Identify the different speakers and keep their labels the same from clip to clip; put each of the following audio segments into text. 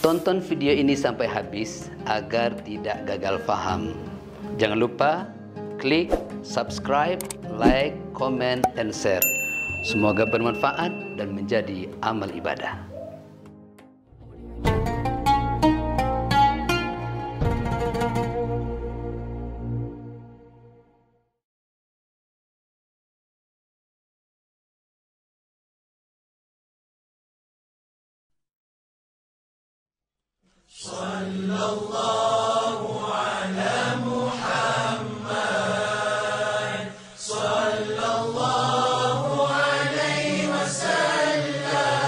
Speaker 1: Tonton video ini sampai habis agar tidak gagal faham. Jangan lupa klik subscribe, like, comment, and share. Semoga bermanfaat dan menjadi amal ibadah.
Speaker 2: Sallallahu ala Muhammad, sallallahu alaihi wasallam,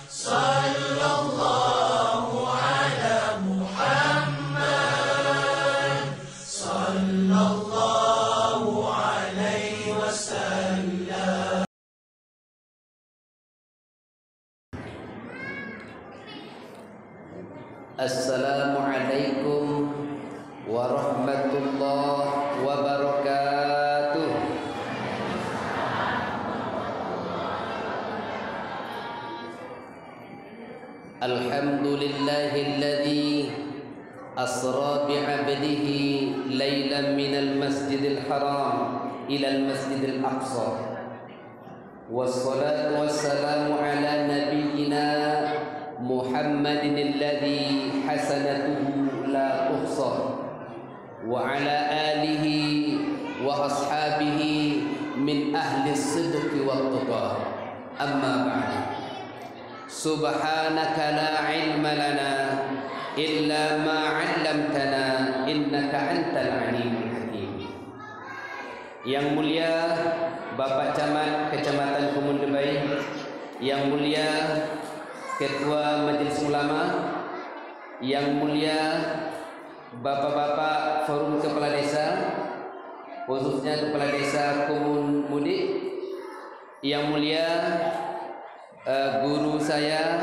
Speaker 2: sallallahu ala Muhammad, sallallahu alaihi wasallam.
Speaker 1: Assalamualaikum warahmatullahi wabarakatuh. Alhamdulillahilladzi asra bi'abdihi laylan minal masjidil haram ilal masjidil aqsa. Wassalatu wassalamu ala nabiyyina Muhammadin alladhi hasanatuhu la tuhsa wa ala alihi wa ashabihi min ahli sidqi wa tuqa. Amma ba'du. Subhanaka la ilma lana illa ma 'allamtana innaka antal alimul hakim. Yang mulia Bapak Camat Kecamatan Kumun Debai, yang mulia Ketua Majelis Ulama, yang mulia Bapak-bapak Forum Kepala Desa, khususnya Kepala Desa Kumun Mudik, yang mulia guru saya,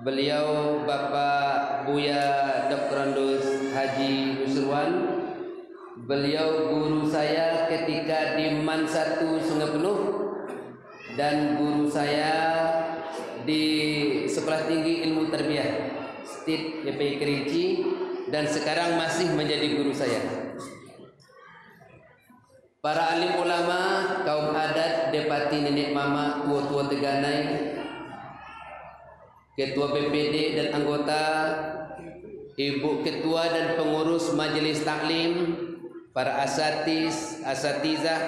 Speaker 1: beliau Bapak Buya Dr. Andus Haji Nusirwan, beliau guru saya ketika di MAN 1 Sungai Penuh, dan guru saya di Sekolah Tinggi Ilmu Tarbiyah STIT YPI Kerinci, dan sekarang masih menjadi guru saya. Para alim ulama, kaum adat, depati, nenek mama, tua-tua Teganai, ketua BPD dan anggota, ibu ketua dan pengurus majelis taklim, para asatizah,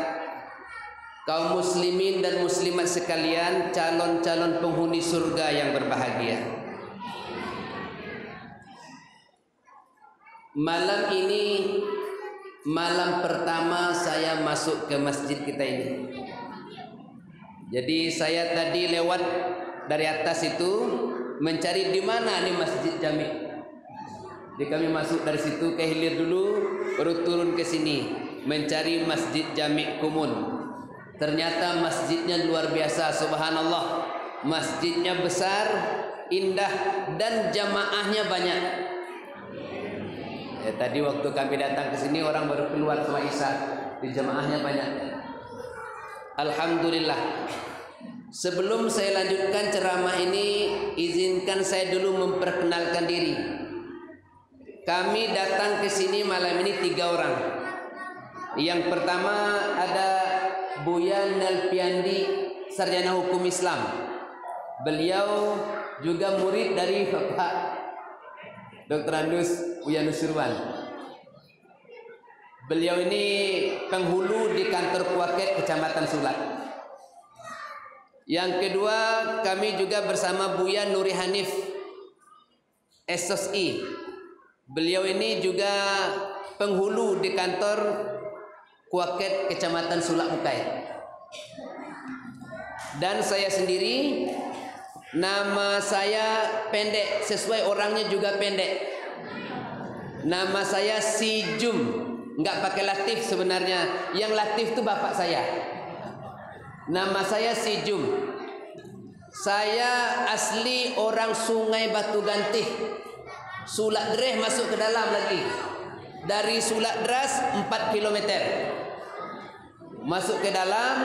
Speaker 1: kaum muslimin dan muslimat sekalian, calon-calon penghuni surga yang berbahagia. Malam ini malam pertama saya masuk ke masjid kita ini. Jadi saya tadi lewat dari atas itu mencari di mana nih masjid Jami'. Jadi kami masuk dari situ ke hilir dulu, baru turun ke sini mencari masjid Jami' Kumun. Ternyata masjidnya luar biasa, subhanallah. Masjidnya besar, indah, dan jamaahnya banyak. Ya, tadi waktu kami datang ke sini orang baru keluar sama Isya, di jamaahnya banyak. Alhamdulillah. Sebelum saya lanjutkan ceramah ini, izinkan saya dulu memperkenalkan diri. Kami datang ke sini malam ini 3 orang. Yang pertama ada Buya Nalpiandi, sarjana hukum Islam. Beliau juga murid dari Bapak Dr. Andus Buya Nusirwan. Beliau ini penghulu di kantor Kuaket Kecamatan Sulat. Yang kedua kami juga bersama Buya Nuri Hanif, SSI. Beliau ini juga penghulu di kantor Kuaket Kecamatan Sulak Mukai. Dan saya sendiri, nama saya pendek, sesuai orangnya juga pendek. Nama saya Si Jum, nggak pakai latif sebenarnya. Yang latif itu bapak saya. Nama saya Si Jum. Saya asli orang Sungai Batu Gantih, Sulak Dreh masuk ke dalam lagi. Dari Sulak Dras 4 km. Masuk ke dalam.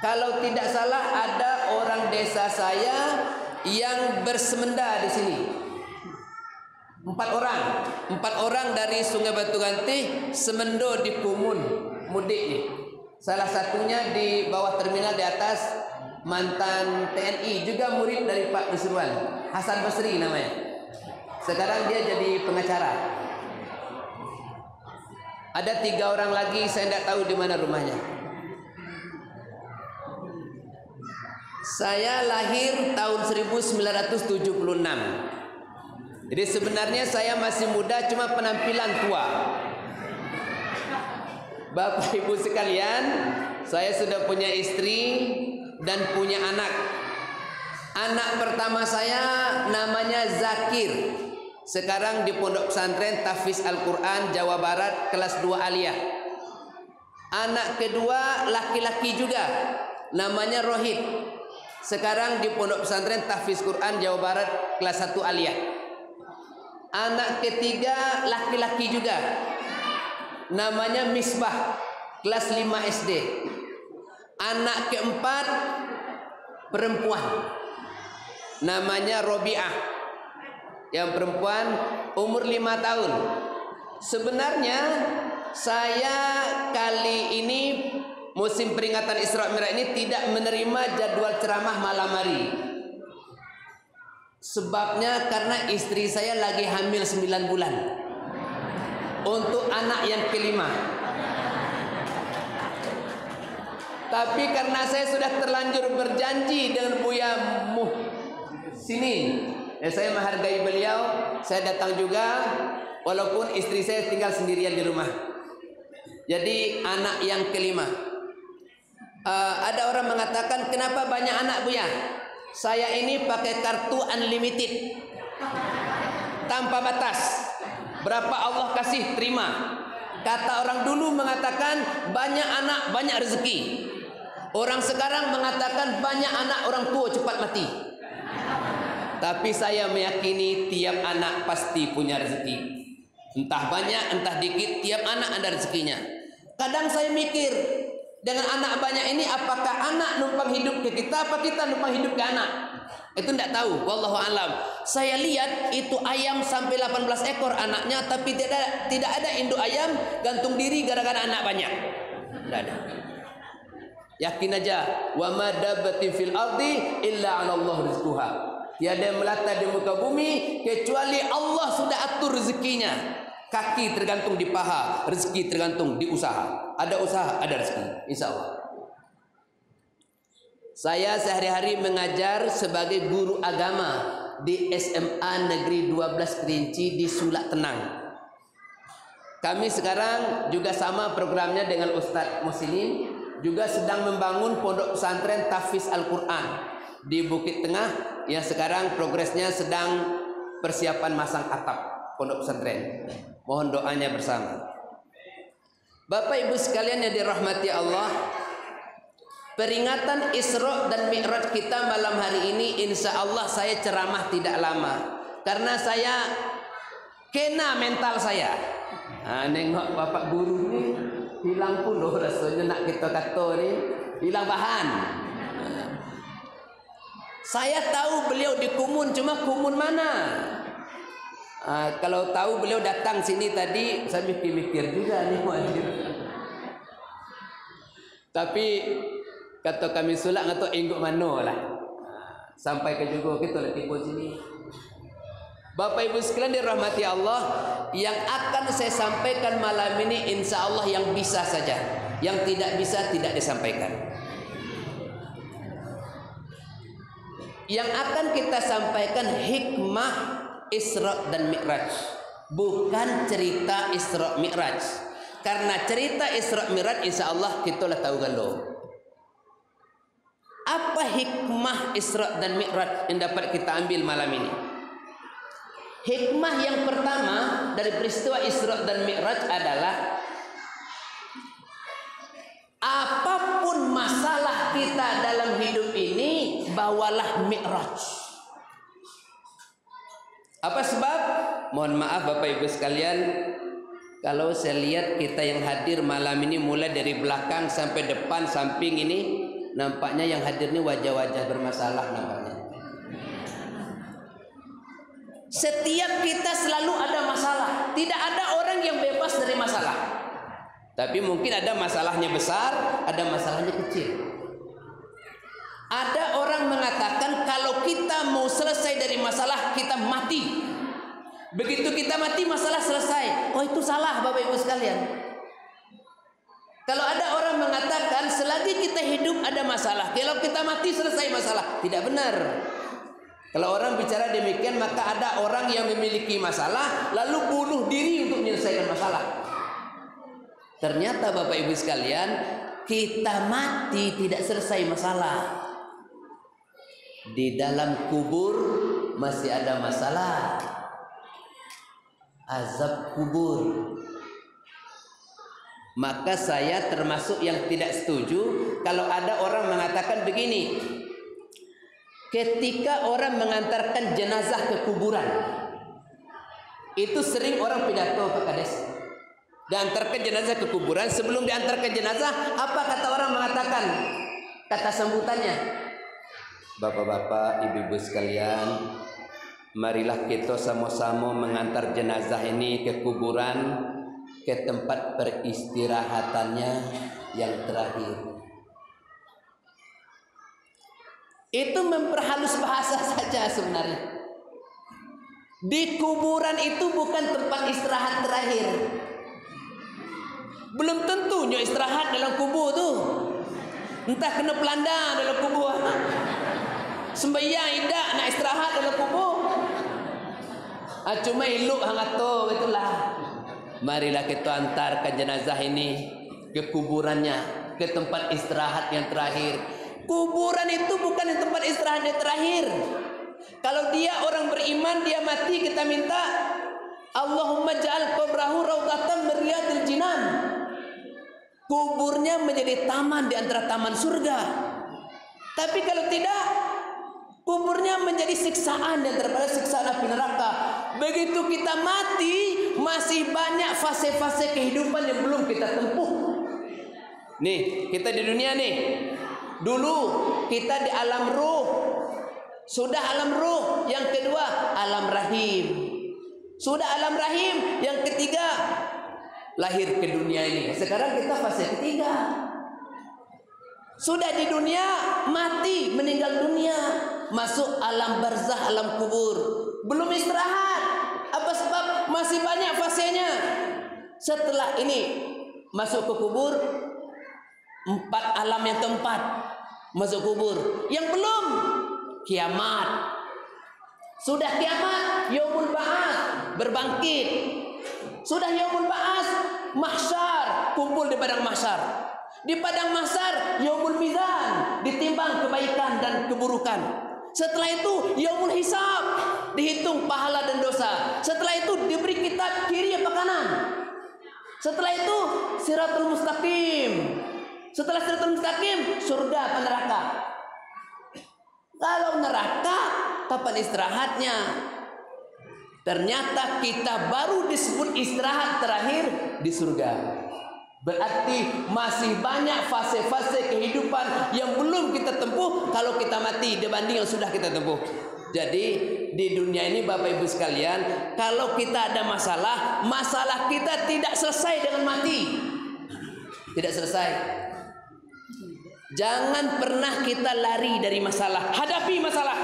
Speaker 1: Kalau tidak salah ada orang desa saya yang bersemenda di sini. 4 orang dari Sungai Batu Gantih semendo di Kumun mudik nih. Salah satunya di bawah terminal di atas, mantan TNI, juga murid dari Pak Nusirwan, Hasan Basri namanya. Sekarang dia jadi pengacara. Ada 3 orang lagi, saya tidak tahu di mana rumahnya. Saya lahir tahun 1976. Jadi sebenarnya saya masih muda, cuma penampilan tua. Bapak Ibu sekalian, saya sudah punya istri dan punya anak. Anak pertama saya namanya Zakir. Sekarang di Pondok Pesantren Tahfiz Al-Quran Jawa Barat kelas 2 aliyah. Anak kedua laki-laki juga, namanya Rohid. Sekarang di Pondok Pesantren Tahfiz Quran Jawa Barat kelas 1 aliyah. Anak ketiga laki-laki juga, namanya Misbah, kelas 5 SD. Anak keempat perempuan, namanya Robiah, yang perempuan, umur 5 tahun. Sebenarnya saya kali ini musim peringatan Isra Mi'raj ini tidak menerima jadwal ceramah malam hari. Sebabnya karena istri saya lagi hamil 9 bulan untuk anak yang kelima. Tapi karena saya sudah terlanjur berjanji dengan Buya Muhsinin, saya menghargai beliau, saya datang juga walaupun istri saya tinggal sendirian di rumah. Jadi anak yang kelima. Ada orang mengatakan, kenapa banyak anak Buya? Saya ini pakai kartu unlimited, tanpa batas. Berapa Allah kasih terima. Kata orang dulu mengatakan banyak anak banyak rezeki. Orang sekarang mengatakan banyak anak orang tua cepat mati. Tapi saya meyakini tiap anak pasti punya rezeki. Entah banyak entah dikit, tiap anak ada rezekinya. Kadang saya mikir, dengan anak banyak ini apakah anak numpang hidup ke kita, apa kita numpang hidup ke anak? Itu tidak tahu, wallahu alam. Saya lihat itu ayam sampai 18 ekor anaknya, tapi tidak ada induk ayam gantung diri gara-gara anak banyak. Tidak ada. Yakin aja, wa ma dabbatin fil ardi illa 'ala Allah rizquha. Tiada yang melata di muka bumi kecuali Allah sudah atur rezekinya. Kaki tergantung di paha, rezeki tergantung di usaha. Ada usaha, ada rezeki, insya Allah. Saya sehari-hari mengajar sebagai guru agama di SMA Negeri 12 Kerinci di Sulak Tenang. Kami sekarang juga sama programnya dengan Ustadz Muslimin, juga sedang membangun pondok pesantren Tahfiz Al-Quran di Bukit Tengah yang sekarang progresnya sedang persiapan masang atap pondok pesantren. Mohon doanya bersama. Bapak Ibu sekalian yang dirahmati Allah, peringatan Isra dan Mi'raj kita malam hari ini insya Allah saya ceramah tidak lama, karena saya kena mental saya. Nengok bapak guru ni hilang puluh rasanya nak kita kata ni hilang bahan. Saya tahu beliau di Kumun, cuma Kumun mana? Kalau tahu beliau datang sini tadi, saya mikir-mikir juga nih wajib. Tapi kata kami sulak ngato engguk mano lah. Sampai ke juga kita lah tiba sini. Bapak Ibu sekalian dirahmati Allah, yang akan saya sampaikan malam ini insya Allah yang bisa saja, yang tidak bisa tidak disampaikan. Yang akan kita sampaikan hikmah Isra dan Mi'raj, bukan cerita Isra Mi'raj. Karena cerita Isra Mi'raj insya Allah kita lah tahu galo. Apa hikmah Isra dan Mi'raj yang dapat kita ambil malam ini? Hikmah yang pertama dari peristiwa Isra dan Mi'raj adalah apapun masalah kita dalam hidup ini, bawalah Mi'raj. Apa sebab? Mohon maaf Bapak Ibu sekalian, kalau saya lihat kita yang hadir malam ini mulai dari belakang sampai depan samping ini, nampaknya yang hadir ini wajah-wajah bermasalah nampaknya. Setiap kita selalu ada masalah. Tidak ada orang yang bebas dari masalah. Tapi mungkin ada masalahnya besar, ada masalahnya kecil. Ada orang mengatakan kalau kita mau selesai dari masalah, kita mati. Begitu kita mati, masalah selesai. Oh, itu salah Bapak Ibu sekalian. Kalau ada orang mengatakan selagi kita hidup ada masalah, kalau kita mati selesai masalah, tidak benar. Kalau orang bicara demikian, maka ada orang yang memiliki masalah lalu bunuh diri untuk menyelesaikan masalah. Ternyata Bapak Ibu sekalian, kita mati tidak selesai masalah. Di dalam kubur masih ada masalah. Azab kubur. Maka saya termasuk yang tidak setuju kalau ada orang mengatakan begini. Ketika orang mengantarkan jenazah ke kuburan, itu sering orang pidato Pak Kades. Diantarkan jenazah ke kuburan, sebelum diantarkan jenazah, apa kata orang mengatakan? Kata sambutannya, Bapak-bapak, ibu-ibu sekalian, marilah kita sama-sama mengantar jenazah ini ke kuburan, ke tempat peristirahatannya yang terakhir. Itu memperhalus bahasa saja sebenarnya. Di kuburan itu bukan tempat istirahat terakhir. Belum tentunya istirahat dalam kubur tuh. Entah kena pelanda dalam kubur. Sembahyang tidak nak istirahat dalam kubur. Cuma elok hangat tu itulah. Marilah kita antarkan jenazah ini ke kuburannya, ke tempat istirahat yang terakhir. Kuburan itu bukan tempat istirahat yang terakhir. Kalau dia orang beriman, dia mati, kita minta Allahumma ja'al qabrahu raudhatan min riyadil jinan. Kuburnya menjadi taman di antara taman surga. Tapi kalau tidak, kuburnya menjadi siksaan dan daripada siksaan api neraka. Begitu kita mati, masih banyak fase-fase kehidupan yang belum kita tempuh. Nih, kita di dunia nih. Dulu kita di alam ruh. Sudah alam ruh, yang kedua alam rahim. Sudah alam rahim, yang ketiga lahir ke dunia ini. Sekarang kita fase ketiga. Sudah di dunia, mati, meninggal dunia, masuk alam barzah, alam kubur. Belum istirahat. Apa sebab? Masih banyak fasenya. Setelah ini masuk ke kubur, 4 alam yang keempat masuk kubur. Yang belum, kiamat. Sudah kiamat, yaumul ba'ats, berbangkit. Sudah yaumul ba'ats, mahsyar, kumpul di padang mahsyar. Di padang mahsyar, yaumul mizan, ditimbang kebaikan dan keburukan. Setelah itu yaumul hisab, dihitung pahala dan dosa. Setelah itu diberi kitab kiri apa kanan. Setelah itu siratul mustaqim. Setelah siratul mustaqim, surga apa neraka. Kalau neraka, kapan istirahatnya? Ternyata kita baru disebut istirahat terakhir di surga. Berarti masih banyak fase-fase kehidupan yang belum kita tempuh kalau kita mati dibanding yang sudah kita tempuh. Jadi di dunia ini Bapak Ibu sekalian, kalau kita ada masalah, masalah kita tidak selesai dengan mati. Tidak selesai. Jangan pernah kita lari dari masalah. Hadapi masalah.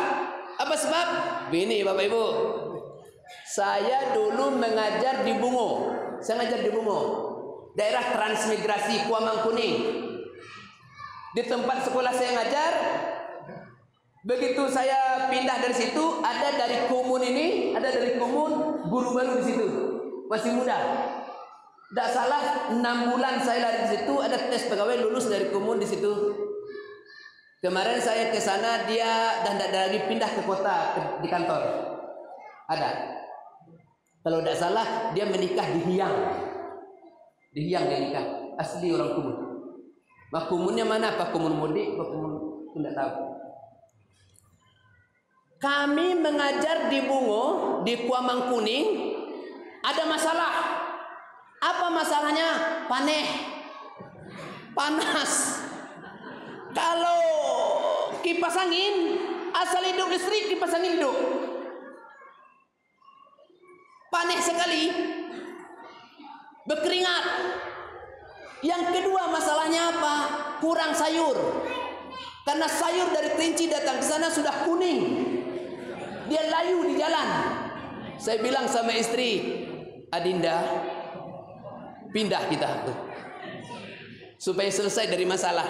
Speaker 1: Apa sebab? Begini Bapak Ibu. Saya dulu mengajar di Bungo. Saya ngajar di Bungo, daerah transmigrasi Kuamang Kuning. Di tempat sekolah saya ngajar, begitu saya pindah dari situ, ada dari Kumun ini, ada dari Kumun guru baru di situ, masih muda. Tidak salah 6 bulan saya lari di situ, ada tes pegawai lulus dari Kumun di situ. Kemarin saya ke sana, dia dan tidak lagi pindah ke kota di kantor. Ada. Kalau tidak salah dia menikah di Hiang. Di Hiang dia nikah, asli orang Kumun. Mak Kumunnya mana? Apa Kumun Mudik? Apa Kumun? Tidak tahu. Kami mengajar di Bungo, di Kuamang Kuning, ada masalah. Apa masalahnya? Panas. Kalau kipas angin, asal hidup listrik, kipas angin hidup. panas sekali, berkeringat. Yang kedua masalahnya apa? Kurang sayur. Karena sayur dari Kerinci datang ke sana sudah kuning. Dia layu di jalan. Saya bilang sama istri, Adinda, pindah kita tuh, supaya selesai dari masalah.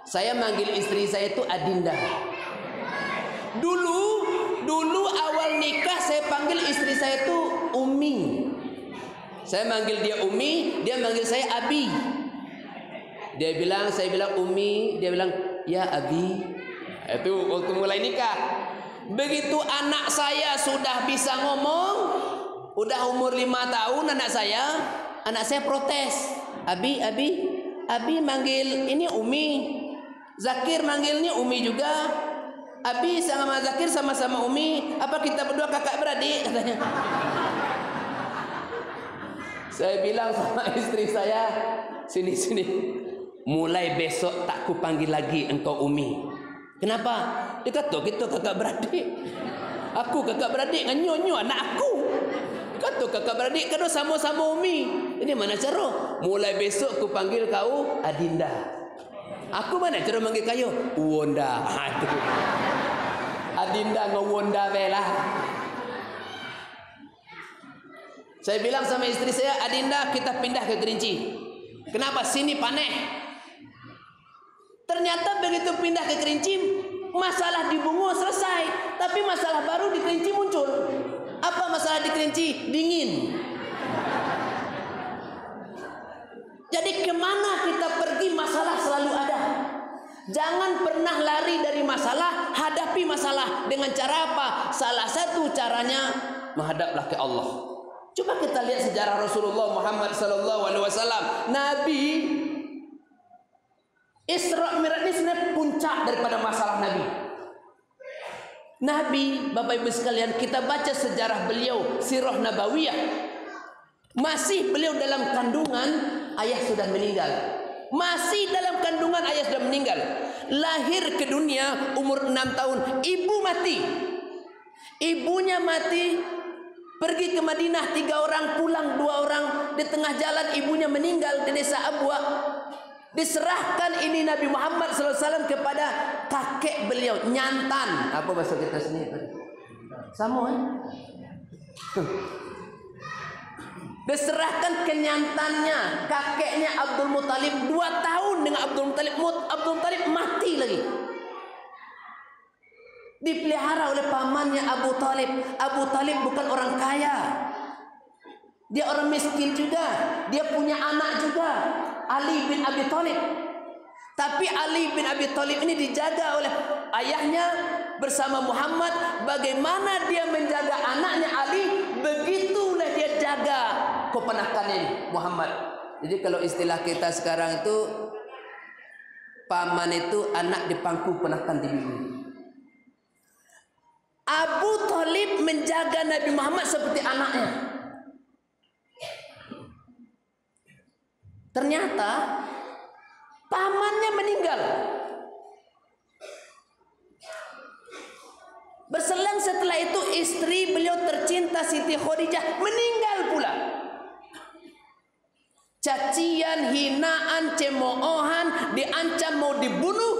Speaker 1: Saya manggil istri saya itu Adinda. Dulu awal nikah saya panggil istri saya itu Umi. Saya manggil dia Umi, dia manggil saya Abi. Saya bilang Umi, dia bilang ya Abi. Itu waktu mulai nikah. Begitu anak saya sudah bisa ngomong, udah umur 5 tahun anak saya protes. Abi manggil ini Umi. Zakir manggilnya Umi juga. Abi sama Zakir sama-sama Umi. Apa kita berdua kakak beradik katanya. Saya bilang sama istri saya, sini. Mulai besok tak ku panggil lagi engkau Umi. Kenapa? Dia kata kita kakak beradik. Aku kakak beradik dengan nyonyo anak aku. Kata kakak beradik kan sama-sama Umi. Ini mana cara? Mulai besok ku panggil kau Adinda. Aku mana cara manggil kau? Wonda. Adinda ngewonda bela. Saya bilang sama istri saya, Adinda kita pindah ke Kerinci. Kenapa? Sini panas. Ternyata begitu pindah ke Kerinci, masalah di Bungo selesai, tapi masalah baru di Kerinci muncul. Apa masalah di Kerinci? Dingin. Jadi kemana kita pergi masalah selalu ada. Jangan pernah lari dari masalah, hadapi masalah dengan cara apa? Salah satu caranya menghadaplah ke Allah. Coba kita lihat sejarah Rasulullah Muhammad SAW. Nabi Isra Mi'raj ini sebenarnya puncak daripada masalah Nabi, Bapak Ibu sekalian, kita baca sejarah beliau, sirah nabawiyah. Masih beliau dalam kandungan, ayah sudah meninggal. Masih dalam kandungan, ayah sudah meninggal. Lahir ke dunia umur 6 tahun, ibu mati. Ibunya mati. Pergi ke Madinah 3 orang, pulang 2 orang. Di tengah jalan ibunya meninggal di desa Abwa. Diserahkan ini Nabi Muhammad SAW kepada kakek beliau, nyantan. Apa bahasa kita sini? Sama Diserahkan ke nyantannya, kakeknya Abdul Muttalib. 2 tahun dengan Abdul Muttalib. Abdul Muttalib mati lagi. Dipelihara oleh pamannya Abu Talib. Abu Talib bukan orang kaya, dia orang miskin juga. Dia punya anak juga, Ali bin Abi Thalib. Tapi Ali bin Abi Thalib ini dijaga oleh ayahnya bersama Muhammad. Bagaimana dia menjaga anaknya Ali, begitulah dia jaga keponakannya ini, Muhammad. Jadi kalau istilah kita sekarang itu, paman itu anak di pangku ponakan di bibi. Abu Talib menjaga Nabi Muhammad seperti anaknya. Ternyata pamannya meninggal. Berselang setelah itu istri beliau tercinta Siti Khadijah meninggal pula. Cacian, hinaan, cemoohan, diancam mau dibunuh.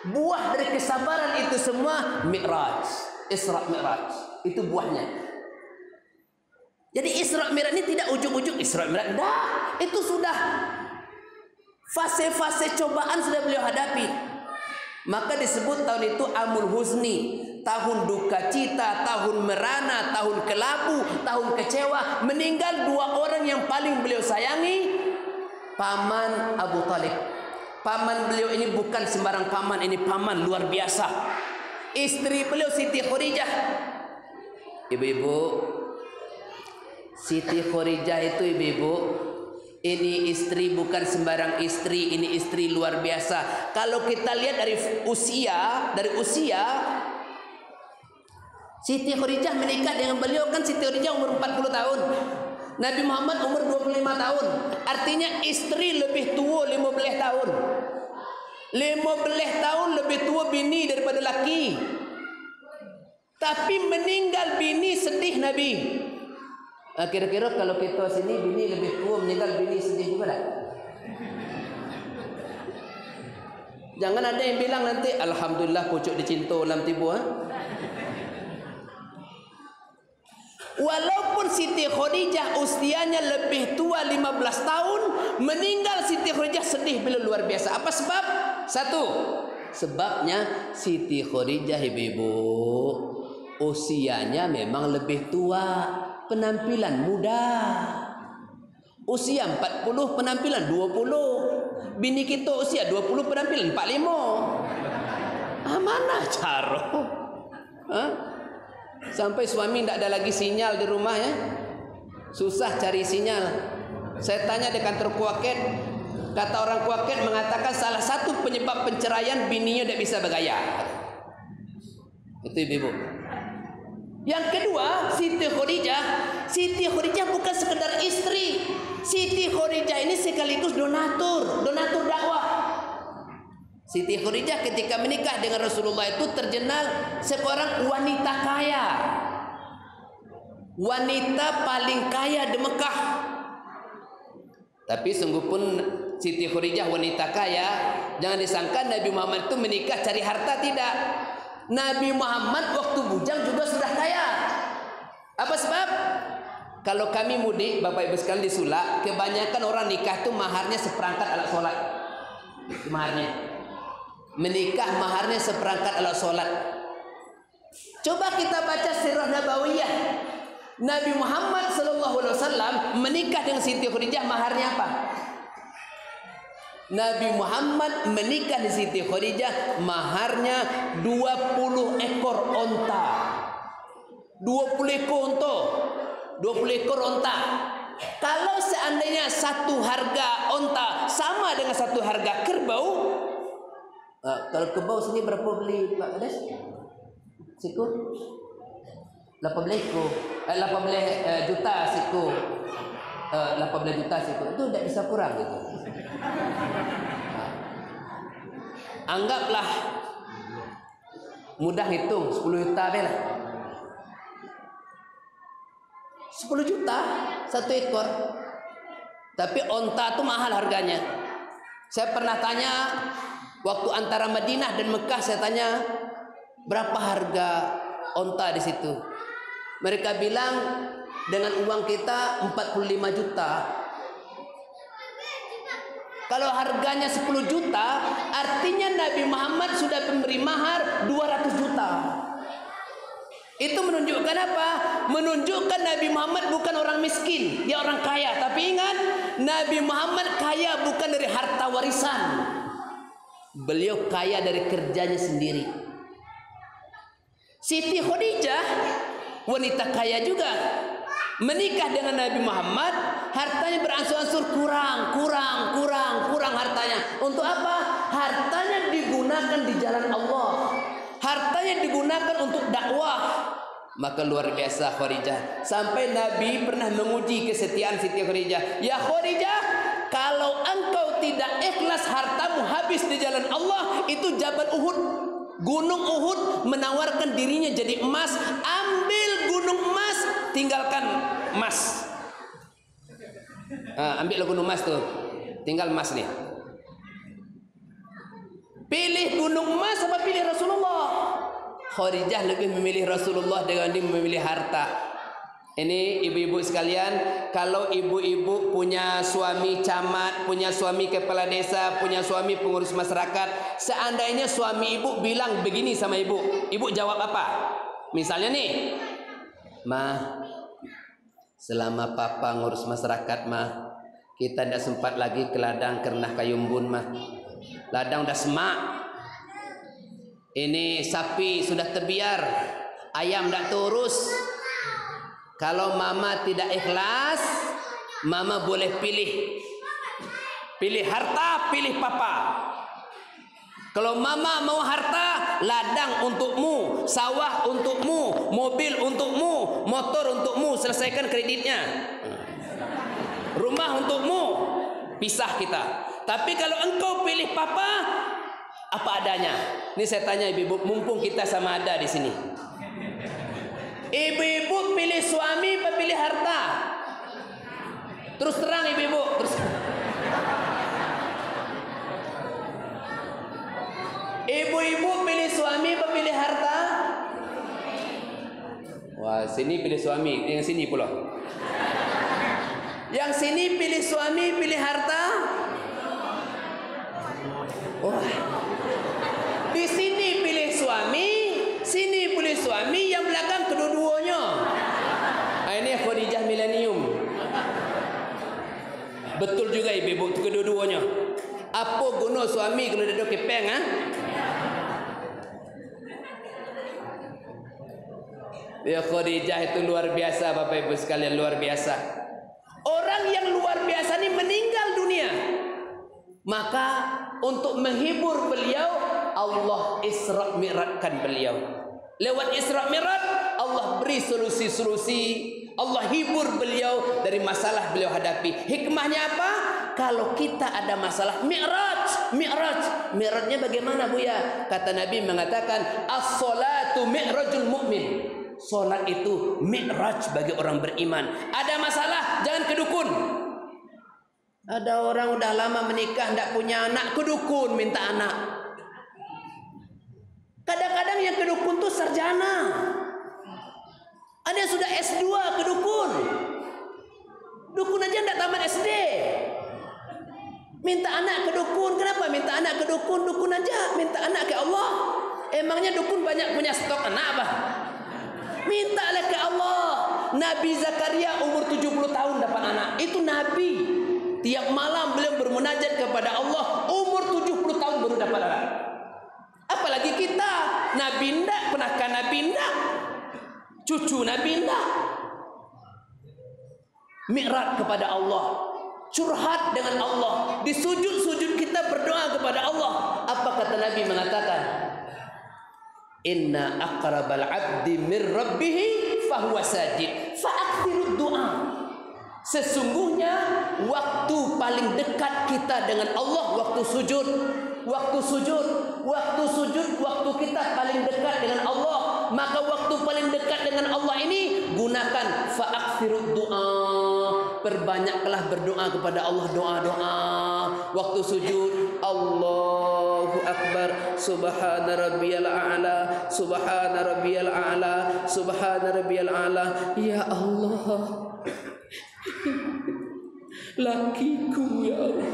Speaker 1: Buah dari kesabaran itu semua Mi'raj. Isra Mi'raj itu buahnya. Jadi Isra Mi'raj ini tidak ujuk-ujuk Isra Mi'raj. Dah, itu sudah fase-fase cobaan sudah beliau hadapi. Maka disebut tahun itu Amul Huzni, tahun duka cita, tahun merana, tahun kelabu, tahun kecewa. Meninggal 2 orang yang paling beliau sayangi, paman Abu Talib. Paman beliau ini bukan sembarang paman, ini paman luar biasa. Istri beliau Siti Khadijah. Ibu-ibu, Siti Khadijah itu ibu-ibu, ini istri bukan sembarang istri, ini istri luar biasa. Kalau kita lihat dari usia, Siti Khadijah menikah dengan beliau kan Siti Khadijah umur 40 tahun. Nabi Muhammad umur 25 tahun. Artinya istri lebih tua 15 tahun. 15 tahun lebih tua bini daripada laki. Tapi meninggal bini sedih Nabi. Kira-kira kalau kita sini bini lebih tua meninggal bini sedih juga tak? Jangan ada yang bilang nanti alhamdulillah pucuk dicinta dalam tibu. Walaupun Siti Khadijah usianya lebih tua 15 tahun, meninggal Siti Khadijah sedih bila luar biasa. Apa sebab? Satu, sebabnya Siti Khadijah ibu-ibu usianya memang lebih tua, penampilan muda. Usia 40, penampilan 20. Bini kita usia 20, penampilan 45. Mana cara? Sampai suami tidak ada lagi sinyal di rumah ya. Susah cari sinyal. Saya tanya di kantor Kuaket, kata orang Kuaket mengatakan salah satu penyebab penceraian bininya tidak bisa bergaya. Itu ibu. Yang kedua, Siti Khadijah bukan sekedar istri. Siti Khadijah ini sekaligus donatur dakwah. Siti Khadijah ketika menikah dengan Rasulullah itu terkenal seorang wanita kaya. Wanita paling kaya di Mekah. Tapi sungguh pun Siti Khadijah wanita kaya, jangan disangka Nabi Muhammad itu menikah cari harta, tidak. Nabi Muhammad waktu bujang juga sudah kaya. Apa sebab? Kalau kami mudik, Bapak Ibu sekalian di Sulak, kebanyakan orang nikah itu maharnya seperangkat alat sholat. Itu maharnya. Menikah maharnya seperangkat alat sholat. Coba kita baca sirah Nabawiyah. Nabi Muhammad SAW menikah dengan Siti Khadijah, maharnya apa? Nabi Muhammad menikah dengan Siti Khadijah, maharnya 20 ekor onta. 20 ekor onta. 20 ekor onta. Kalau seandainya satu harga onta sama dengan satu harga kerbau, kalau kerbau sini berapa beli Pak Kades? Siku? 18 juta siku. 18 juta siku. Itu tidak bisa kurang gitu. Anggaplah mudah hitung 10 juta lah. 10 juta satu ekor. Tapi onta itu mahal harganya. Saya pernah tanya waktu antara Madinah dan Mekah, saya tanya berapa harga onta di situ. Mereka bilang dengan uang kita 45 juta. Kalau harganya 10 juta, artinya Nabi Muhammad sudah memberi mahar 200 juta. Itu menunjukkan apa? Menunjukkan Nabi Muhammad bukan orang miskin, dia orang kaya. Tapi ingat, Nabi Muhammad kaya bukan dari harta warisan. Beliau kaya dari kerjanya sendiri. Siti Khadijah wanita kaya juga, menikah dengan Nabi Muhammad, hartanya beransur-ansur kurang hartanya. Untuk apa? Hartanya digunakan di jalan Allah. Hartanya digunakan untuk dakwah. Maka luar biasa Khadijah. Sampai Nabi pernah menguji kesetiaan Siti Khadijah. Ya Khadijah, kalau engkau tidak ikhlas hartamu habis di jalan Allah, itu Jabal Uhud, Gunung Uhud menawarkan dirinya jadi emas. Ambil gunung emas, tinggalkan emas. Ambil gunung emas tuh, tinggal emas nih. Pilih gunung emas apa pilih Rasulullah? Khadijah lebih memilih Rasulullah dengan dia memilih harta. Ini ibu-ibu sekalian, kalau ibu-ibu punya suami camat, punya suami kepala desa, punya suami pengurus masyarakat, seandainya suami ibu bilang begini sama ibu, ibu jawab apa? Misalnya nih, "Ma, selama papa ngurus masyarakat, ma, kita tidak sempat lagi ke ladang karena kayu embun, ma. Ladang udah semak. Ini sapi sudah terbiar, ayam tidak terurus. Kalau mama tidak ikhlas, mama boleh pilih. Pilih harta, pilih papa. Kalau mama mau harta, ladang untukmu, sawah untukmu, mobil untukmu, motor untukmu, selesaikan kreditnya. Rumah untukmu, pisah kita. Tapi kalau engkau pilih papa, apa adanya. Ini saya tanya ibu-ibu, mumpung kita sama ada di sini. Ibu-ibu pilih suami apa pilih harta? Terus terang ibu-ibu. Ibu-ibu pilih suami apa pilih harta? Wah, sini pilih suami, yang sini pula. Yang sini pilih suami, pilih harta. Wah. Di sini pilih suami, sini pilih suami, yang belakang kedua-duanya. Ini Khadijah milenium. Betul juga ibu-ibu, kedua-duanya. Apa guna suami kalau duduk kepeng, ha? Ya, Khadijah itu luar biasa, Bapak Ibu sekalian, luar biasa. Orang yang luar biasa ini meninggal dunia. Maka untuk menghibur beliau, Allah Isra Mi'rajkan beliau. Lewat Isra Mi'raj, Allah beri solusi-solusi. Allah hibur beliau dari masalah beliau hadapi. Hikmahnya apa? Kalau kita ada masalah, Mi'rajnya bagaimana, Buya? Kata Nabi mengatakan, as-salatu mi'rajul mu'min. Salat itu mi'raj bagi orang beriman. Ada masalah, jangan ke dukun. Ada orang udah lama menikah, tidak punya anak, ke dukun minta anak. Kadang-kadang yang ke dukun itu sarjana. Ada yang sudah S2 ke dukun. Dukun aja tidak tamat SD. Minta anak ke dukun. Kenapa minta anak ke dukun? Dukun aja minta anak ke Allah. Emangnya dukun banyak punya stok anak apa? Mintalah ke Allah. Nabi Zakaria umur 70 tahun dapat anak. Itu Nabi. Tiap malam beliau bermunajat kepada Allah. Umur 70 tahun baru dapat anak. Apalagi kita. Nabi ndak, ponakan Nabi ndak, cucu Nabi ndak. Mi'raj kepada Allah. Curhat dengan Allah. Di sujud-sujud kita berdoa kepada Allah. Apa kata Nabi mengatakan? Inna aqrabal abdi min rabbihi fahuwa sajid fa'akthirud du'a. Sesungguhnya waktu paling dekat kita dengan Allah waktu sujud. Waktu sujud, waktu kita paling dekat dengan Allah. Maka waktu paling dekat dengan Allah ini gunakan fa'akthirud du'a. Perbanyaklah berdoa kepada Allah, doa-doa. Waktu sujud, Allahu Akbar, subhana rabbiyal a'la, subhana rabbiyal a'la, subhana rabbiyal a'la. Ya Allah, lakiku ya Allah,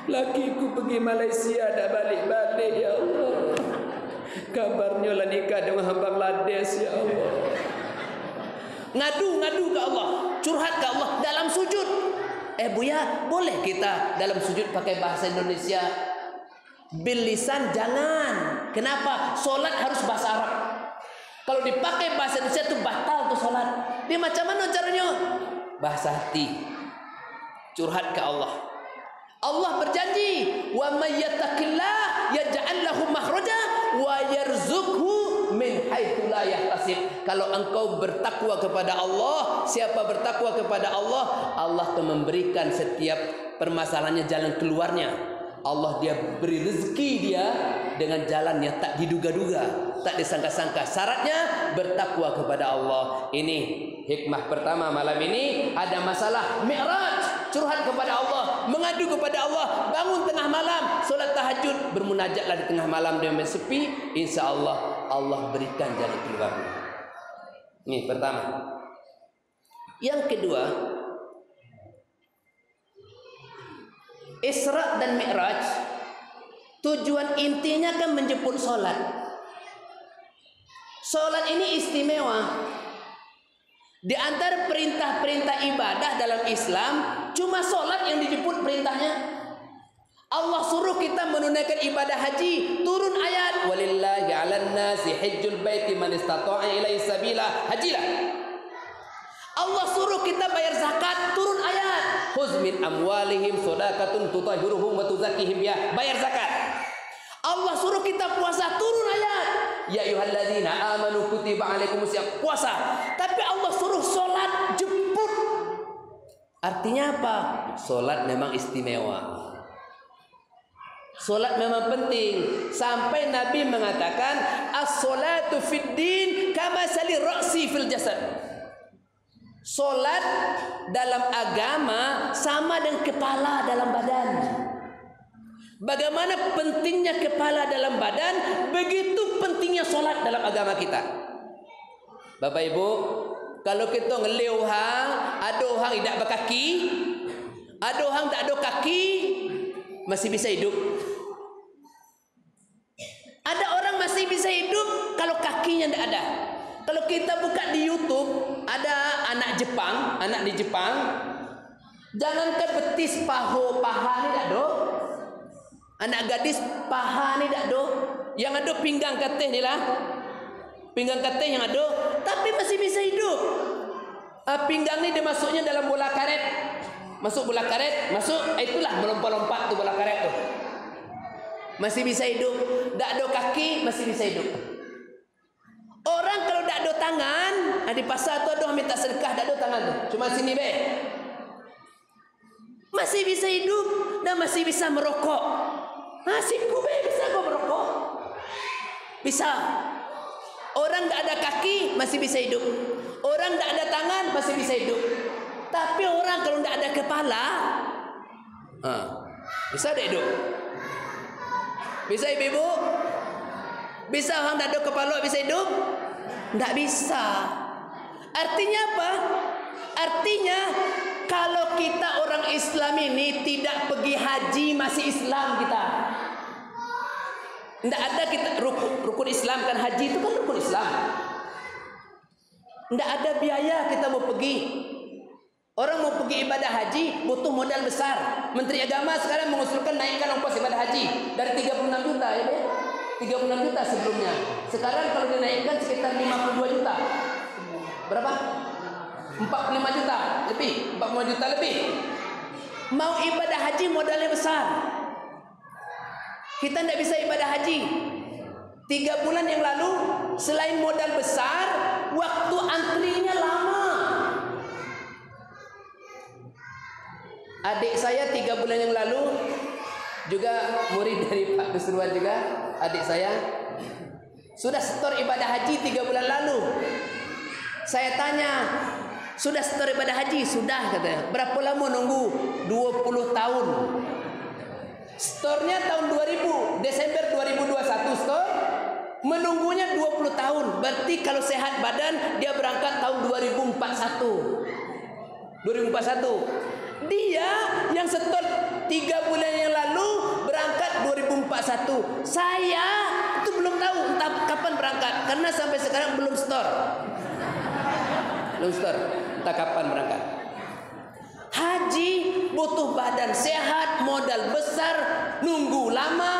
Speaker 1: lakiku pergi Malaysia dah balik-balik ya Allah. Kabarnya lah nikah dengan hamba Bangladesh ya Allah. Ngadu ke Allah, curhat ke Allah dalam sujud. Buya, boleh kita dalam sujud pakai bahasa Indonesia? Bil lisan jangan. Kenapa? Solat harus bahasa Arab. Kalau dipakai bahasa Indonesia itu batal tuh solat. Dia macam mana caranya? Bahasa hati. Curhat ke Allah. Allah berjanji, wa may yattaqillah yaj'al lahu makhraja wa yarzuqhu min haitsu la yahtasib. Kalau engkau bertakwa kepada Allah, siapa bertakwa kepada Allah, Allah akan memberikan setiap permasalahannya jalan keluarnya. Allah dia beri rezeki dia dengan jalan yang tak diduga-duga, tak disangka-sangka. Syaratnya bertakwa kepada Allah. Ini hikmah pertama malam ini. Ada masalah, mi'raj, curhat kepada Allah, mengadu kepada Allah, bangun tengah malam, solat tahajud, bermunajatlah di tengah malam dengan sepi. Insya Allah Allah berikan jalan keluarnya. Ini pertama. Yang kedua, Isra dan Mi'raj tujuan intinya kan menjemput solat. Solat ini istimewa. Di antara perintah-perintah ibadah dalam Islam, cuma solat yang dijemput perintahnya. Allah suruh kita menunaikan ibadah haji, turun ayat walillahi 'alan nasi hajjul baiti man istata'a ilaihi sabila, hajilah. Allah suruh kita bayar zakat, turun ayat khudz min amwalihim shadaqatun tutahhiruhum wa tuzakkihim biha, bayar zakat. Allah suruh kita puasa, turun ayat ya ayyuhalladzina amanu kutiba alaikumusiyam, puasa. Tapi Allah suruh solat, jemput. Artinya apa? Solat memang istimewa. Solat memang penting. Sampai Nabi mengatakan as-salatu fid din kama sali ra'si fil jasad. Solat dalam agama sama dengan kepala dalam badan. Bagaimana pentingnya kepala dalam badan, begitu pentingnya solat dalam agama kita. Bapak Ibu, kalau kita ngeliu hang, ada orang tidak berkaki, ada orang tak ada kaki, masih bisa hidup. Ada orang masih bisa hidup kalau kakinya tidak ada. Kalau kita buka di YouTube, ada anak di Jepang, jangankan betis paha ni tak ada. Anak gadis paha ni tak ada. Yang ada pinggang katih ni lah. Pinggang katih yang ada, tapi masih bisa hidup. Pinggang ni dia masuknya dalam bola karet. Masuk bola karet, masuk, itulah melompat-lompat tu bola karet tu. Masih bisa hidup. Tak ada kaki, masih bisa hidup. Orang kalau tak ada tangan, di pasar tu ada orang minta sedekah, tak ada tangan tu. Cuma sini be. Masih bisa hidup dan masih bisa merokok. Siku be, bisa kau merokok? Bisa. Orang tak ada kaki masih bisa hidup. Orang tak ada tangan masih bisa hidup. Tapi orang kalau tak ada kepala, bisa tak hidup? Bisa ibu-ibu? Bisa orang tak ada kepala bisa hidup? Tak bisa. Artinya apa? Artinya kalau kita orang Islam ini tidak pergi haji, masih Islam kita. Tidak ada kita rukun Islam, kan haji itu kan rukun Islam. Tidak ada biaya kita mau pergi. Orang mau pergi ibadah haji butuh modal besar. Menteri Agama sekarang mengusulkan naikkan ongkos ibadah haji dari 36 juta ya, be? 36 juta sebelumnya. Sekarang kalau dinaikkan sekitar 52 juta. Berapa? 45 juta lebih, 45 juta lebih. Mau ibadah haji modalnya besar. Kita tidak bisa ibadah haji. 3 bulan yang lalu, selain modal besar, waktu antrinya lama. Adik saya 3 bulan yang lalu, juga murid dari Pak Nusruan juga, adik saya, sudah setor ibadah haji 3 bulan lalu. Saya tanya, sudah setor ibadah haji? Sudah, katanya. Berapa lama nunggu? 20 tahun. Stornya tahun 2000, Desember 2021 store. Menunggunya 20 tahun. Berarti kalau sehat badan, dia berangkat tahun 2041. 2041. Dia yang setor 3 bulan yang lalu berangkat 2041. Saya itu belum tahu entah kapan berangkat, karena sampai sekarang belum store. Belum store, entah kapan berangkat. Haji butuh badan sehat, modal besar, nunggu lama.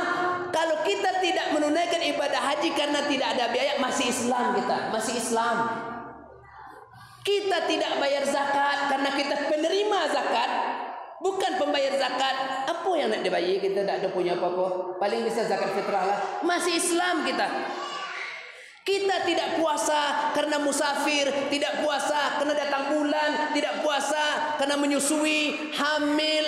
Speaker 1: Kalau kita tidak menunaikan ibadah haji karena tidak ada biaya, masih Islam kita, masih Islam. Kita tidak bayar zakat karena kita penerima zakat, bukan pembayar zakat. Apa yang nak dibayar? Kita tak ada punya apa-apa. Paling bisa zakat fitrah lah. Masih Islam kita. Kita tidak puasa karena musafir, tidak puasa karena datang bulan, tidak puasa karena menyusui, hamil,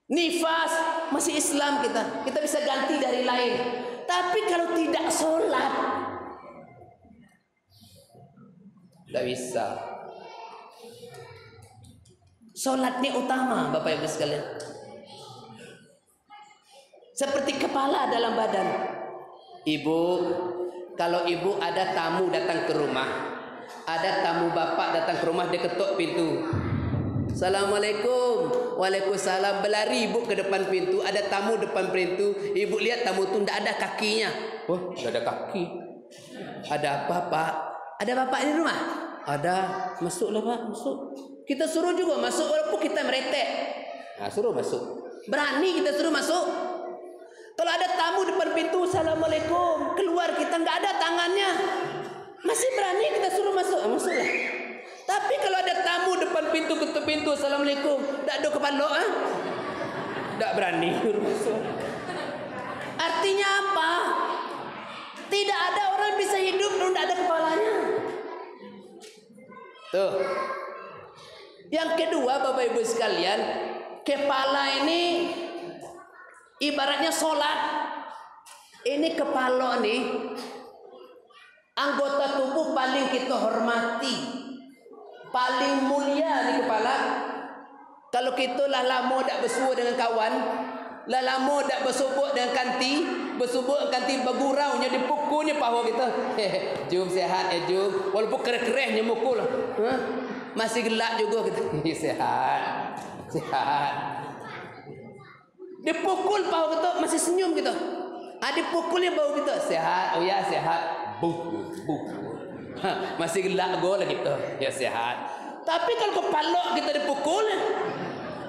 Speaker 1: nifas. Masih Islam kita. Kita bisa ganti dari lain. Tapi kalau tidak sholat, tidak bisa. Sholat ini utama, Bapak Ibu sekalian. Seperti kepala dalam badan. Ibu, kalau ibu ada tamu datang ke rumah, ada tamu bapak datang ke rumah, dia ketuk pintu. Assalamualaikum. Waalaikumsalam. Berlari ibu ke depan pintu, ada tamu depan pintu. Ibu lihat tamu tu tidak ada kakinya. Oh, tidak ada kaki. Ada apa, Pak? Ada bapak di rumah? Ada. Masuklah, Pak, masuk. Kita suruh juga masuk walaupun kita meretek. Suruh masuk. Berani kita suruh masuk. Kalau ada tamu depan pintu, Assalamualaikum, keluar kita nggak ada tangannya, masih berani kita suruh masuk? Masuklah. Tapi kalau ada tamu depan pintu, ketuk pintu, Assalamualaikum, tak ada kepala, tak berani suruh masuk. Artinya apa? Tidak ada orang bisa hidup kalau tidak ada kepalanya. Tuh. Yang kedua, Bapak Ibu sekalian, kepala ini ibaratnya sholat. Ini kepala nih anggota tubuh paling kita hormati, paling mulia di kepala. Kalau kita lah lama tak bersua dengan kawan, lah lama tak bersubuk dengan kanti, bersubuk kanti bergurau nya dipukulnya paha kita. Jom sihat jom. Walaupun kereh-kerehnya mukul. Masih gelak juga kita. Sihat. Sihat. Dipukul paha kita masih senyum kita. Dipukulnya bau kita. Sihat. Oh ya sihat. Buk. Masih gelak go lagi kita. Ya sihat. Tapi kalau kepala kita dipukul,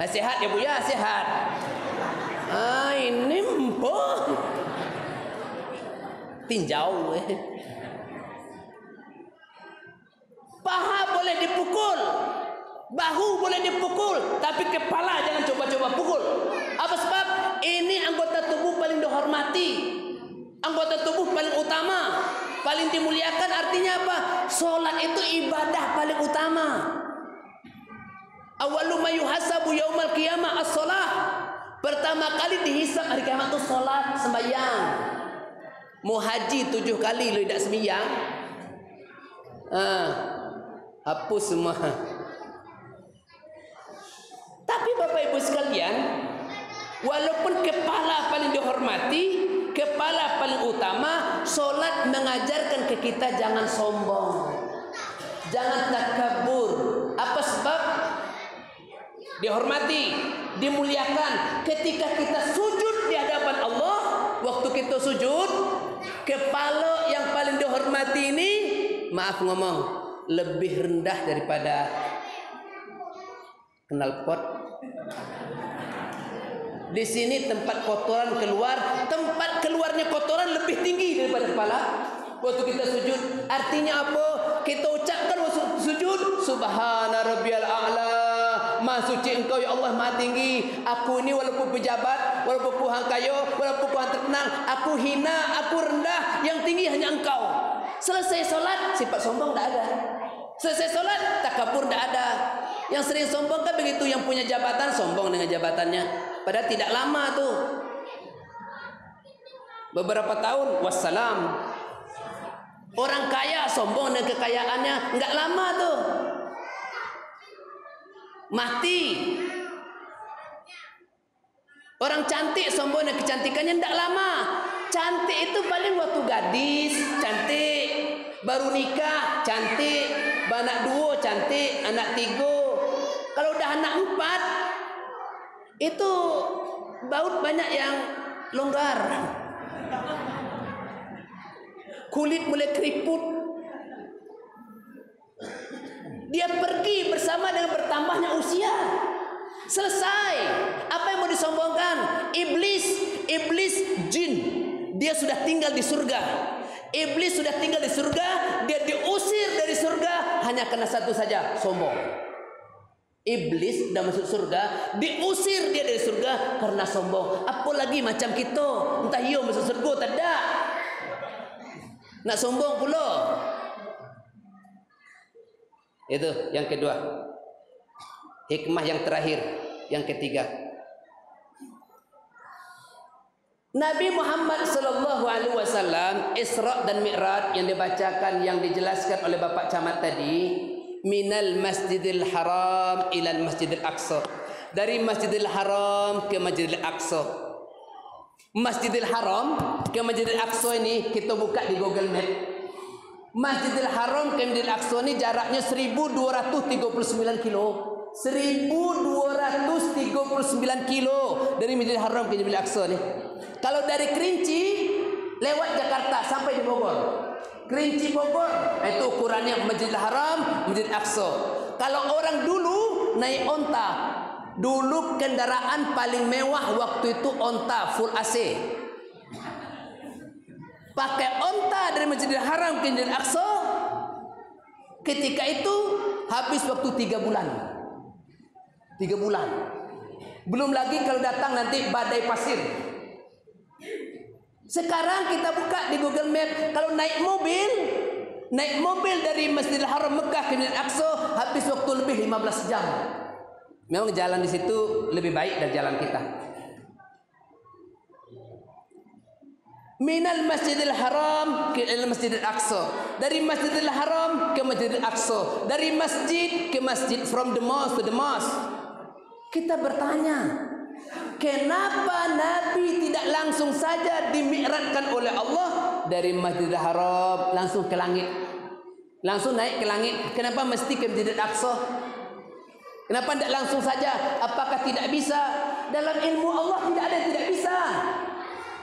Speaker 1: sehat ya Buya, sehat. Ini empuk. Tinjau. Paha boleh dipukul, bahu boleh dipukul, tapi kepala jangan coba-coba pukul. Apa sebab? Ini anggota tubuh paling dihormati, anggota tubuh paling utama, paling dimuliakan. Artinya apa? Solat itu ibadah paling utama. Awwalu ma yuhasabu yaumal qiyamah as-shalah. Pertama kali dihisab hari kiamat itu solat, sembahyang. Mau haji 7 kali lu tidak sembahyang, hapus semua. Tapi Bapak Ibu sekalian, walaupun kepala paling dihormati, kepala paling utama, solat mengajarkan ke kita jangan sombong, jangan takabur. Apa sebab? Dihormati, dimuliakan. Ketika kita sujud di hadapan Allah, waktu kita sujud, kepala yang paling dihormati ini, maaf ngomong, lebih rendah daripada knalpot. Di sini tempat kotoran keluar, tempat keluarnya kotoran lebih tinggi daripada kepala. Waktu kita sujud, artinya apa? Kita ucapkan waktu sujud, Subhana rabbiyal a'la, Maha suci Engkau ya Allah, Maha tinggi. Aku ini walaupun pejabat, walaupun puhang kayo, walaupun puhang terkenal, aku hina, aku rendah, yang tinggi hanya Engkau. Selesai solat, sifat sombong tak ada. Selesai solat, takabur tak ada. Yang sering sombong kan begitu, yang punya jabatan sombong dengan jabatannya. Padahal tidak lama tuh, beberapa tahun, wassalam. Orang kaya sombong dengan kekayaannya, enggak lama tuh, mati. Orang cantik sombong dengan kecantikannya, enggak lama. Cantik itu paling waktu gadis, cantik. Baru nikah, cantik. Anak 2, cantik. Anak 3. Kalau udah anak 4, itu baut banyak yang longgar. Kulit mulai keriput. Dia pergi bersama dengan bertambahnya usia. Selesai. Apa yang mau disombongkan? Iblis jin. Dia sudah tinggal di surga. Iblis sudah tinggal di surga. Dia diusir dari surga hanya karena satu saja, sombong. Iblis sudah masuk surga, diusir dia dari surga karena sombong. Apalagi macam kita, entah yo masuk surga tak ada, nak sombong pula. Itu yang kedua. Hikmah yang terakhir, yang ketiga. Nabi Muhammad sallallahu alaihi wasallam Isra dan Mi'raj yang dibacakan, yang dijelaskan oleh Bapak Camat tadi, minal Masjidil Haram ilal Masjidil Aqsa. Dari Masjidil Haram ke Masjidil Aqsa. Masjidil Haram ke Masjidil Aqsa ini kita buka di Google Map. Masjidil Haram ke Masjidil Aqsa ini jaraknya 1239 kilo. 1239 kilo dari Masjidil Haram ke Masjidil Aqsa ni. Kalau dari Kerinci lewat Jakarta sampai di Bogor. Kerinci Bogor, itu ukurannya Masjidil Haram, Masjidil Aqsa. Kalau orang dulu naik onta, dulu kendaraan paling mewah waktu itu onta full AC. Pakai onta dari Masjidil Haram ke Masjidil Aqsa, ketika itu habis waktu 3 bulan. 3 bulan. Belum lagi kalau datang nanti badai pasir. Sekarang kita buka di Google Map, kalau naik mobil dari Masjidil Haram Mekah ke Masjidil Aqsa habis waktu lebih 15 jam. Memang jalan di situ lebih baik dari jalan kita. Minal Masjidil Haram ke Masjidil Aqsa. Dari Masjidil Haram ke Masjidil Aqsa. Dari masjid ke masjid, from the mosque to the mosque. Kita bertanya, kenapa Nabi tidak langsung saja dimi'rajkan oleh Allah dari Masjidil Haram langsung ke langit? Langsung naik ke langit. Kenapa mesti ke Masjidil Aqsa? Kenapa tidak langsung saja? Apakah tidak bisa? Dalam ilmu Allah tidak ada tidak bisa.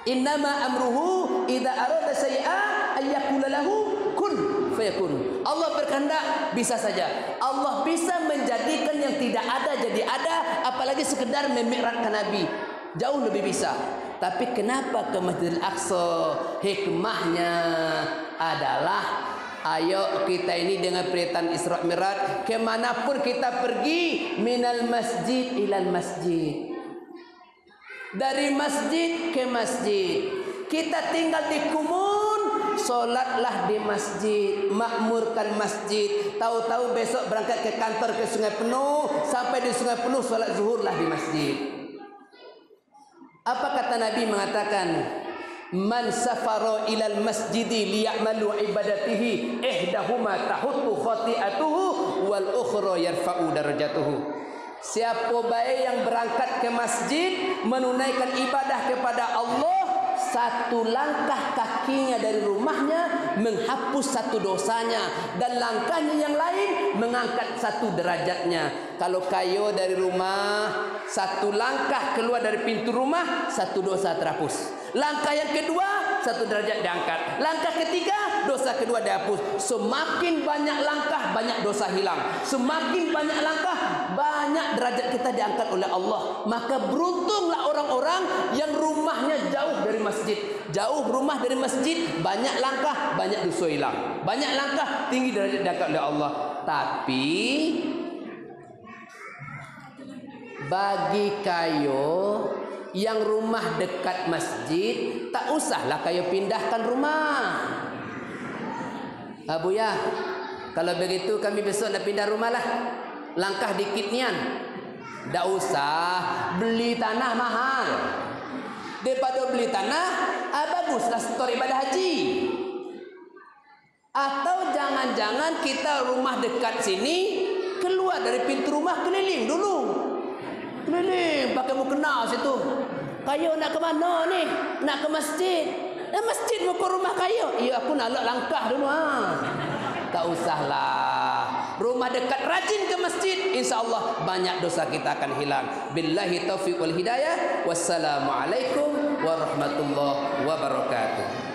Speaker 1: Innama amruhu idza arada syai'an ayyaqula lahu kun fayakun. Allah berkehendak bisa saja. Allah bisa menjadikan yang tidak ada jadi ada, apalagi sekedar memi'rajkan Nabi. Jauh lebih bisa. Tapi kenapa ke Masjidil Aqsa? Hikmahnya adalah, ayo kita ini dengan perintah Isra Mi'raj, kemanapun kita pergi, minal masjid ilal masjid. Dari masjid ke masjid. Kita tinggal di Kumun, solatlah di masjid, makmurkan masjid. Tahu-tahu besok berangkat ke kantor ke Sungai Penuh, sampai di Sungai Penuh solat zuhurlah di masjid. Apa kata Nabi mengatakan? Man safaro ilal masjidi liya'malu ibadatihi ihdahuma tahuttu khati'atuhu wal ukhra yarfa'u darajatuhu. Siapa baik yang berangkat ke masjid menunaikan ibadah kepada Allah, satu langkah kakinya dari rumahnya menghapus satu dosanya, dan langkahnya yang lain mengangkat satu derajatnya. Kalau kayo dari rumah, satu langkah keluar dari pintu rumah, satu dosa terhapus. Langkah yang kedua, satu derajat diangkat. Langkah ketiga, dosa kedua dihapus. Semakin banyak langkah, banyak dosa hilang. Semakin banyak langkah, banyak derajat kita diangkat oleh Allah. Maka beruntunglah orang-orang yang rumahnya jauh dari masjid. Jauh rumah dari masjid, banyak langkah, banyak dosa hilang. Banyak langkah, tinggi derajat diangkat oleh Allah. Tapi bagi kayo yang rumah dekat masjid, tak usahlah kayo pindahkan rumah. Abu ya, kalau begitu kami besok nak pindah rumah lah. Langkah dikit nian. Tak usah beli tanah mahal. Daripada beli tanah, baguslah setor ibadah haji. Atau jangan-jangan kita rumah dekat sini, keluar dari pintu rumah keliling dulu. Keliling pakai mukena situ. Kayo nak ke mana ni? Nak ke masjid. Masjid muka rumah kayo. Ya aku nak langkah dulu Tak usahlah. Rumah dekat rajin ke masjid, insya-Allah banyak dosa kita akan hilang. Billahi taufiq wal hidayah. Wassalamualaikum warahmatullahi wabarakatuh.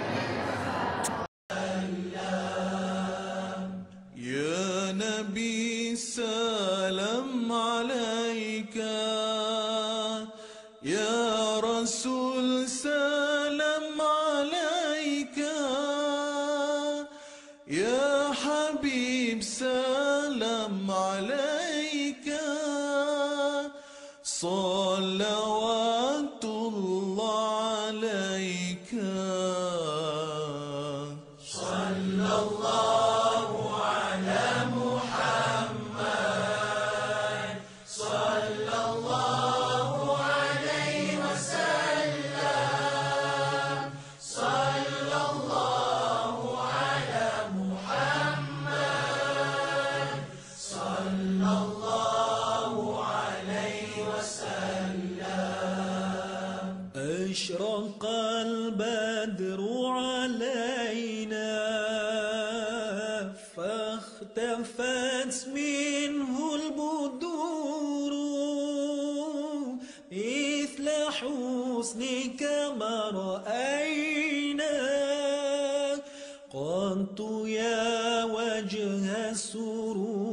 Speaker 3: Ya Nabi salam alaika, ya Rasul salam alaika, ya Habib salam alaika, salawatullah alaika. Sallallahu ala Muhammad, sallallahu alaihi wasallam, sallallahu ala Muhammad, sallallahu alaihi wasallam. Ashraqal badru alaina فاختفت منه البدور مثل حسنك ما رأينا قط يا وجه السرور.